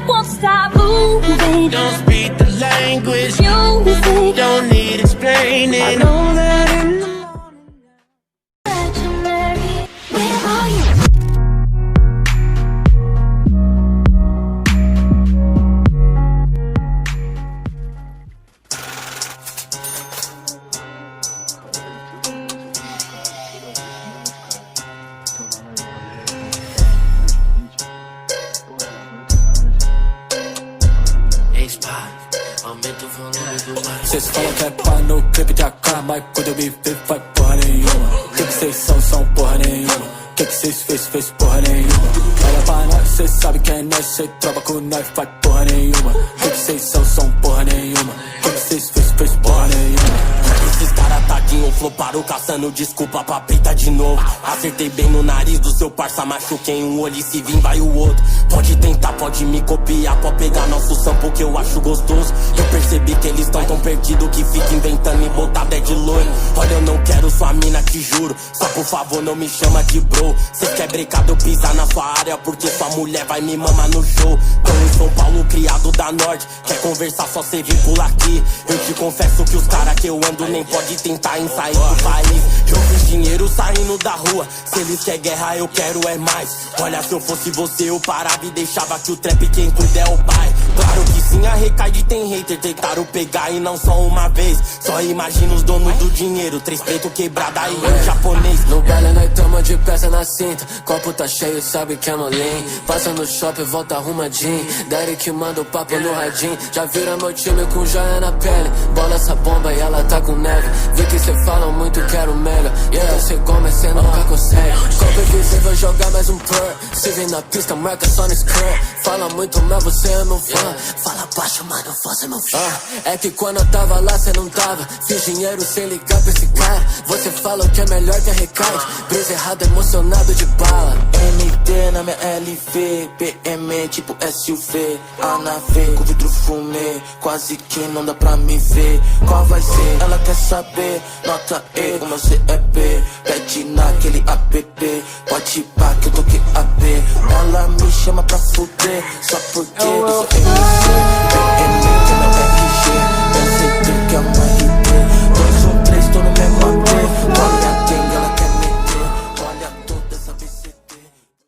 won't stop moving. Don't speak the language, Music, don't need explaining. I know that in the imaginary. Where are you? Cês falam que é pá no clipe de AK, mas quando eu me vi vai porra nenhuma. Que cês são porra nenhuma. Que cês fez porra nenhuma. Olha pra nós, cês sabe quem é nós, cê troca com nós, faz porra nenhuma. Que cês são porra nenhuma. Que cês fez porra nenhuma. Esses caras tadinho floparam caçando desculpa pra pita de novo. Acertei bem no nariz do seu parça, machuquei um olho e se vir vai o outro. Pode tentar, pode me copiar, pode pegar nosso sample que eu acho gostoso. Eu percebi que eles tão perdidos que fica inventando e botar dead loiro. Olha, eu não quero sua mina, te juro. Só por favor não me chama de bro. Cê quer brecado eu pisar na sua área porque sua mulher vai me mamar no show. Tô em São Paulo, criado da Norte. Quer conversar, só cê vincula aqui. Eu te confesso que os caras que eu ando nem pode tentar em sair do país. Eu vi dinheiro saindo da rua. Se eles querem guerra, eu quero é mais. Olha, se eu fosse você, eu parava e deixava que o trap quem cuida é o pai. Claro que sim, a Recaide tem hater. Tentaram pegar e não só uma vez. Só imagina os donos do dinheiro. Três preto quebrada e um japonês. No baile nós tamo de peça na cinta. Copo tá cheio, sabe que é molim. Passa no shopping, volta arrumadinho. Daddy que manda o papo no radinho. Já vira meu time com joia na pele. Bola essa bomba e ela tá com neve. Vi que cê fala muito, quero mega. Yeah, cê come, cê nunca consegue. Copo que cê vai jogar mais um per. Se vem na pista, marca só no skirt. Fala muito, mas você é meu fã. Fala baixo, mano, você é meu fã. É que quando eu tava lá, cê não tava. Fiz dinheiro sem ligar pra esse cara. Você fala que é melhor que a Recaide. Brisa errado, emocionado de bala. MD na minha LV, PM tipo SUV. A nave, com vidro fumê, quase que não dá pra me ver. Qual vai ser? Ela quer saber, nota E, o meu CEP. Pede naquele app, pode pá que eu toquei AP. Ela me chama pra fuder, só porque eu sou